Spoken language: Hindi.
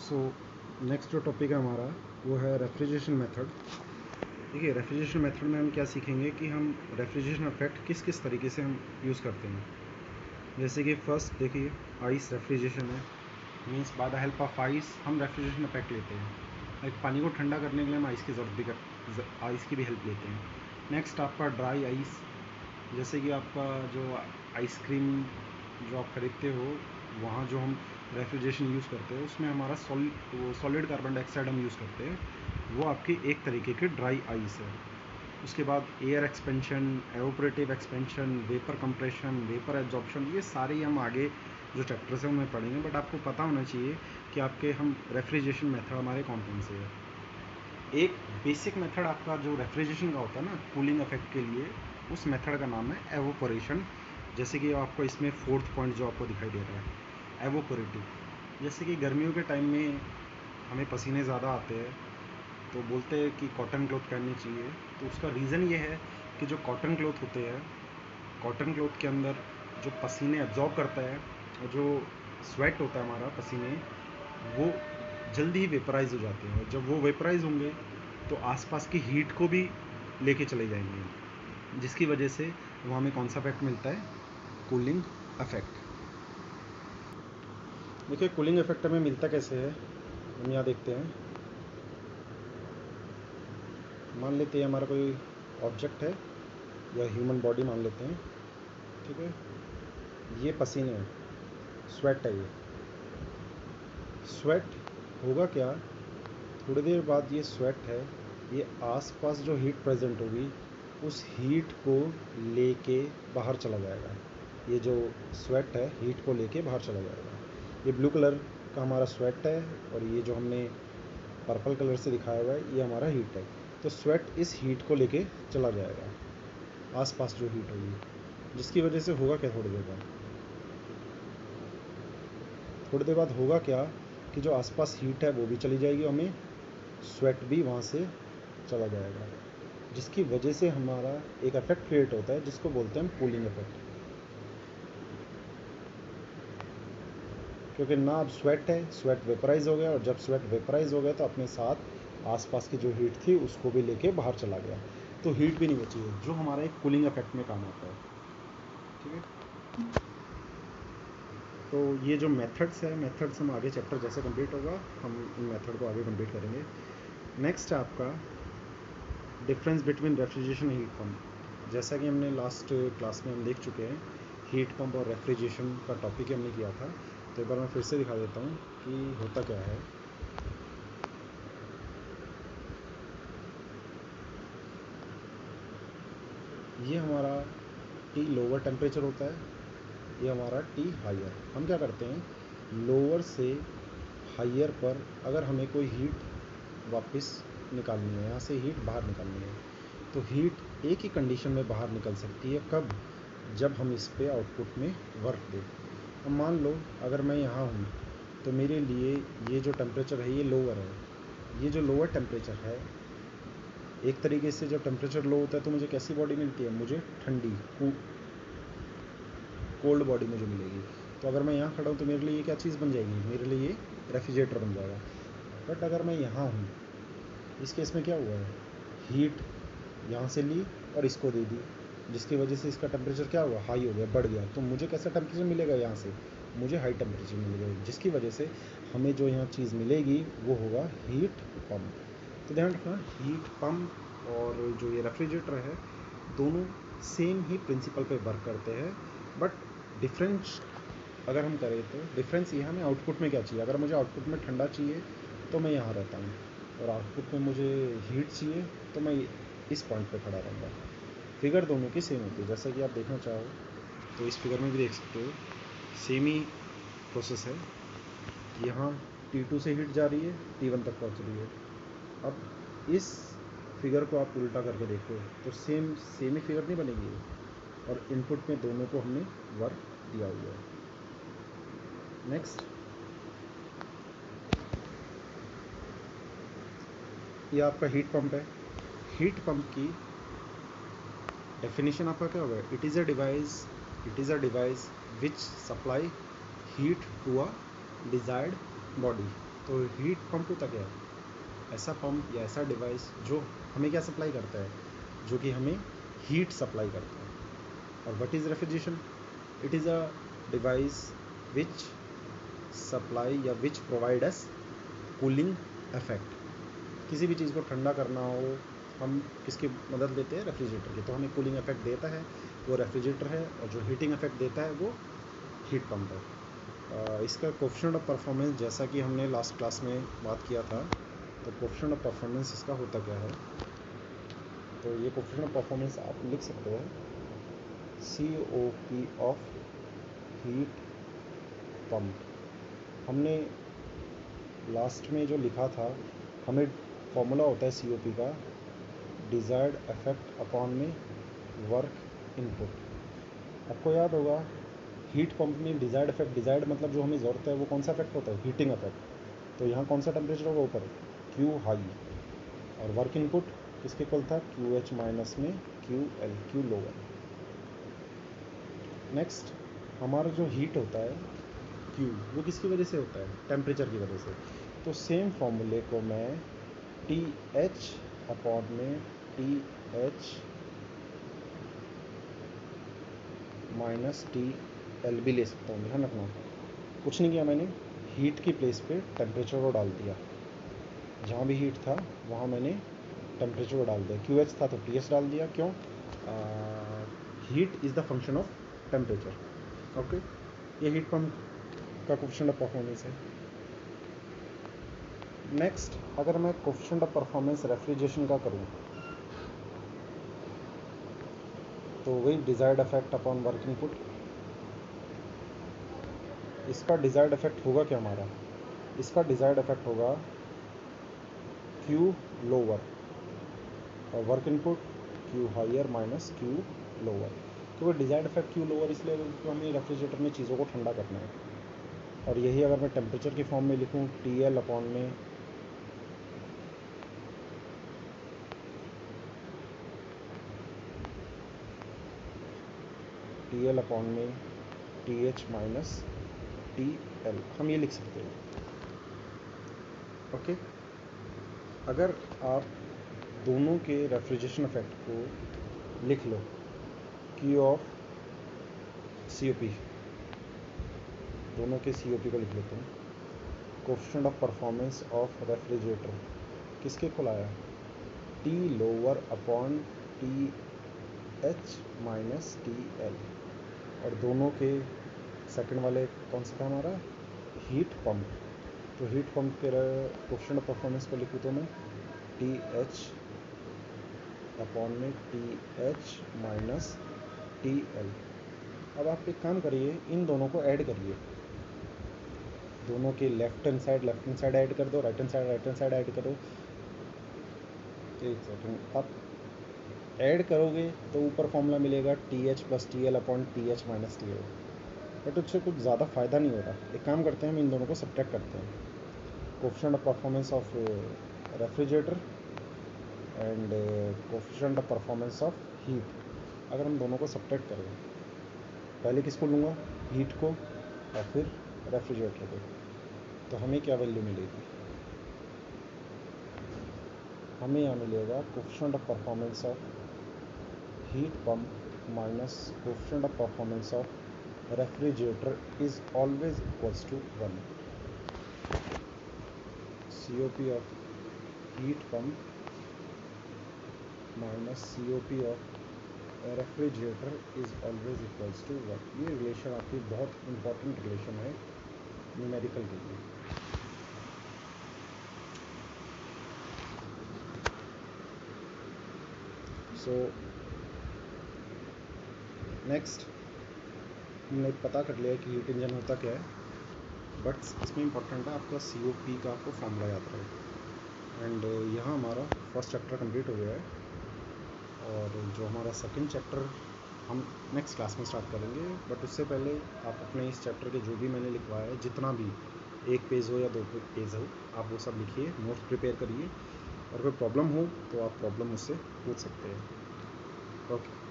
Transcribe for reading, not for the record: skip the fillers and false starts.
सो नेक्स्ट जो टॉपिक है हमारा वो है रेफ्रिजरेशन मेथड। देखिए, रेफ्रिजरेशन मेथड में हम क्या सीखेंगे कि हम रेफ्रिजरेशन इफेक्ट किस किस तरीके से हम यूज़ करते हैं। जैसे कि फर्स्ट देखिए, आइस रेफ्रिजरेशन है, means by the help of ice हम रेफ्रिजरेशन इफेक्ट लेते हैं। लाइक पानी को ठंडा करने के लिए हम आइस की ज़रूरत भी आइस की भी हेल्प लेते हैं। नेक्स्ट आपका ड्राई आइस, जैसे कि आपका जो आइसक्रीम जो आप खरीदते हो वहाँ जो हम रेफ्रिजरेशन यूज़ करते हैं उसमें हमारा सॉलिड कार्बन डाइऑक्साइड हम यूज़ करते हैं, वो आपकी एक तरीके की ड्राई आइस है। उसके बाद air expansion, एवोपरेटिव expansion, vapour compression, vapour absorption, ये सारे हम आगे जो चैप्टर्स हैं उनमें पढ़ेंगे। बट आपको पता होना चाहिए कि आपके हम रेफ्रिजरेशन मेथड हमारे कौन कौन से हैं। एक बेसिक मेथड आपका जो रेफ्रिजरेशन का होता है ना कूलिंग इफेक्ट के लिए, उस मेथड का नाम है एवोपोरेशन। जैसे कि आपको इसमें फोर्थ पॉइंट जो आपको दिखाई दे रहा है एवोपोरेटिव। जैसे कि गर्मियों के टाइम में हमें पसीने ज़्यादा आते हैं तो बोलते हैं कि कॉटन क्लॉथ पहननी चाहिए। तो उसका रीज़न ये है कि जो कॉटन क्लॉथ होते हैं, कॉटन क्लॉथ के अंदर जो पसीने एब्जॉर्ब करता है और जो स्वेट होता है हमारा पसीने, वो जल्दी ही वेपराइज हो जाते हैं। जब वो वेपराइज होंगे तो आसपास की हीट को भी लेके चले जाएंगे, जिसकी वजह से वहाँ में कौन सा इफेक्ट मिलता है, कूलिंग इफेक्ट। देखिए, कूलिंग इफेक्ट हमें मिलता कैसे है, हम यहाँ देखते हैं। मान लेते हैं हमारा कोई ऑब्जेक्ट है या ह्यूमन बॉडी मान लेते हैं, ठीक है। ये पसीने हैं, स्वेट है, ये स्वेट होगा क्या, थोड़ी देर बाद ये स्वेट है, ये आसपास जो हीट प्रेजेंट होगी उस हीट को लेके बाहर चला जाएगा। ये जो स्वेट है हीट को लेके बाहर चला जाएगा। ये ब्लू कलर का हमारा स्वेट है और ये जो हमने पर्पल कलर से दिखाया हुआ है ये हमारा हीट है। तो स्वेट इस हीट को लेके चला जाएगा आसपास जो हीट होगी, जिसकी वजह से होगा क्या, थोड़ी देर बाद होगा क्या कि जो आसपास हीट है वो भी चली जाएगी, हमें स्वेट भी वहाँ से चला जाएगा, जिसकी वजह से हमारा एक इफेक्ट क्रिएट होता है जिसको बोलते हैं हम कूलिंग इफेक्ट। क्योंकि ना अब स्वेट है, स्वेट वेपराइज हो गया, और जब स्वेट वेपराइज हो गया तो अपने साथ आसपास की जो हीट थी उसको भी लेके बाहर चला गया, तो हीट भी नहीं बची है, जो हमारा एक कूलिंग इफेक्ट में काम आता है, ठीक है। तो ये जो मेथड्स है, मेथड्स हम आगे चैप्टर जैसे कंप्लीट होगा हम इन मेथड को आगे कंप्लीट करेंगे। नेक्स्ट है आपका difference between refrigeration heat pump. जैसा कि हमने लास्ट क्लास में हम देख चुके हैं, हीट पंप और रेफ्रिजरेशन का टॉपिक हमने किया था, तो एक बार मैं फिर से दिखा देता हूँ कि होता क्या है। ये हमारा टी लोअर टेम्परेचर होता है, ये हमारा टी हायर। हम क्या करते हैं, लोअर से हायर पर अगर हमें कोई हीट वापस निकालनी है, यहाँ से हीट बाहर निकालनी है, तो हीट एक ही कंडीशन में बाहर निकल सकती है, कब, जब हम इस पे आउटपुट में वर्क दें। अब मान लो अगर मैं यहाँ हूँ तो मेरे लिए ये जो टेम्परेचर है ये लोअर है, ये जो लोअर टेम्परेचर है, एक तरीके से जब टेम्परेचर लो होता है तो मुझे कैसी बॉडी मिलती है, मुझे ठंडी कोल्ड बॉडी मुझे मिलेगी। तो अगर मैं यहाँ खड़ा हूँ तो मेरे लिए ये क्या चीज़ बन जाएगी, मेरे लिए ये रेफ्रिजरेटर बन जाएगा। बट अगर मैं यहाँ हूँ, इस केस में क्या हुआ है, हीट यहाँ से ली और इसको दे दी, जिसकी वजह से इसका टेम्परेचर क्या हुआ, हाई हो गया, बढ़ गया। तो मुझे कैसा टेम्परेचर मिलेगा, यहाँ से मुझे हाई टेम्परेचर मिलेगा, जिसकी वजह से हमें जो यहाँ चीज़ मिलेगी वो होगा हीट पम्प। तो ध्यान रखना, हीट पम्प और जो ये रेफ्रिजरेटर है दोनों सेम ही प्रिंसिपल पे वर्क करते हैं, बट डिफरेंस अगर हम करें तो डिफरेंस ये हमें आउटपुट में क्या चाहिए। अगर मुझे आउटपुट में ठंडा चाहिए तो मैं यहाँ रहता हूँ, और आउटपुट में मुझे हीट चाहिए तो मैं इस पॉइंट पे खड़ा रहूँगा। फिगर दोनों की सेम होती है, जैसा कि आप देखना चाहो तो इस फिगर में भी देख सकते हो, सेम ही प्रोसेस है। यहाँ T2 से हीट जा रही है, T1 तक पहुँच रही है। अब इस फिगर को आप उल्टा करके देखो तो सेम ही फिगर नहीं बनेगी, और इनपुट में दोनों को हमने वर्क दिया हुआ है। नेक्स्ट, ये आपका हीट पंप है। हीट पंप की डेफिनेशन आपका क्या होगा, it is a device which supply heat to a desired body. तो हीट पंप होता क्या है? ऐसा पंप या ऐसा डिवाइस जो हमें क्या सप्लाई करता है, जो कि हमें हीट सप्लाई करता है। और what is refrigeration? It is a device which supply या which provide us cooling effect. किसी भी चीज़ को ठंडा करना हो, हम किसकी मदद लेते हैं? रेफ्रिजरेटर की। तो हमें कूलिंग इफेक्ट देता है वो रेफ्रिजरेटर है, और जो हीटिंग इफेक्ट देता है वो हीट पंप है। इसका कोएफिशिएंट ऑफ परफॉर्मेंस, जैसा कि हमने लास्ट क्लास में बात किया था, तो कोएफिशिएंट ऑफ परफॉर्मेंस इसका होता क्या है? तो ये कोएफिशिएंट ऑफ परफॉर्मेंस आप लिख सकते हैं COP ऑफ हीट पंप। हमने लास्ट में जो लिखा था, हमें फॉर्मूला होता है COP का, डिज़ायर्ड इफेक्ट अपॉन में वर्क इनपुट। आपको याद होगा हीट पंप में डिज़ायर्ड इफेक्ट, डिज़ायर्ड मतलब जो हमें ज़रूरत है वो कौन सा इफेक्ट होता है? Heating effect. तो यहाँ कौन सा टेम्परेचर होगा ऊपर? Q हाई, और वर्क इनपुट किसके इक्वल था? QH माइनस में QL, Q लोअर। नेक्स्ट, हमारा जो हीट होता है Q, वो किसकी वजह से होता है? टेम्परेचर की वजह से। तो सेम फॉर्मूले को मैं TH अपॉन में TH माइनस TL भी ले सकता हूँ। ध्यान रखना, कुछ नहीं किया मैंने, हीट की प्लेस पे टेम्परेचर को डाल दिया। जहाँ भी हीट था वहाँ मैंने टेम्परेचर को डाल दिया। QH था तो TH डाल दिया। क्यों? Heat is the function of temperature. Okay, ये हीट पंप का कोएफिशिएंट ऑफ परफॉर्मेंस है। नेक्स्ट, अगर मैं कोएफिशिएंट ऑफ परफॉर्मेंस रेफ्रिजरेशन का करूँ, तो वही desired effect upon work input. इसका डिज़ायर्ड इफेक्ट होगा क्या हमारा? इसका डिज़ायर्ड इफेक्ट होगा Q लोअर, और work input Q higher minus Q lower. क्योंकि डिज़ायर्ड इफेक्ट Q लोअर इसलिए क्योंकि हमें रेफ्रिजरेटर में चीज़ों को ठंडा करना है। और यही अगर मैं टेम्परेचर की फॉर्म में लिखूँ, TL अपॉन में TH माइनस TL, हम ये लिख सकते हैं। ओके, अगर आप दोनों के रेफ्रिजरेशन इफेक्ट को लिख लो, Q ऑफ COP, दोनों के COP को लिख लेते हैं। Coefficient of performance of refrigerator किसके इक्वल आया? T lower upon TH minus TL, और दोनों के सेकंड वाले कौन सा था हमारा? Heat pump. तो हीट पंप के कोएफिशिएंट ऑफ परफॉर्मेंस को लिखूँ तो मैं TH अपॉन में TH माइनस TL। अब आप एक काम करिए, इन दोनों को ऐड करिए, दोनों के लेफ्ट हैंड साइड ऐड कर दो, राइट हैंड साइड ऐड करो। एक सेकेंड, आप ऐड करोगे तो ऊपर फॉर्मूला मिलेगा TH plus TL upon TH minus TL, but उससे कुछ ज़्यादा फ़ायदा नहीं होगा। एक काम करते हैं, हम इन दोनों को सब्ट्रैक्ट करते हैं। Coefficient of performance of refrigerator and coefficient of performance of heat, अगर हम दोनों को सब्ट्रैक्ट करें, पहले किसको लूँगा? हीट को, और फिर रेफ्रिजरेटर को, तो हमें क्या वैल्यू मिलेगी? हमें यहाँ मिलेगा coefficient of performance of heat pump minus coefficient of performance of refrigerator is always equals to 1। COP of heat pump minus COP of refrigerator is always equals to 1। ये रिलेशन आपकी बहुत इंपॉर्टेंट रिलेशन है न्यूमेरिकल के लिए। सो नेक्स्ट, हमने पता कर लिया कि हीट इंजन होता क्या है, बट इसमें इम्पोर्टेंट है आपका COP का आपको फॉर्मूला याद रहे। एंड यहाँ हमारा फर्स्ट चैप्टर कंप्लीट हो गया है, और जो हमारा सेकंड चैप्टर हम नेक्स्ट क्लास में स्टार्ट करेंगे। बट उससे पहले आप अपने इस चैप्टर के जो भी मैंने लिखवाया है, जितना भी, 1 पेज हो या 2 पेज हो, आप वो सब लिखिए, नोट्स प्रिपेयर करिए, और कोई प्रॉब्लम हो तो आप प्रॉब्लम मुझसे पूछ सकते हैं। ओके।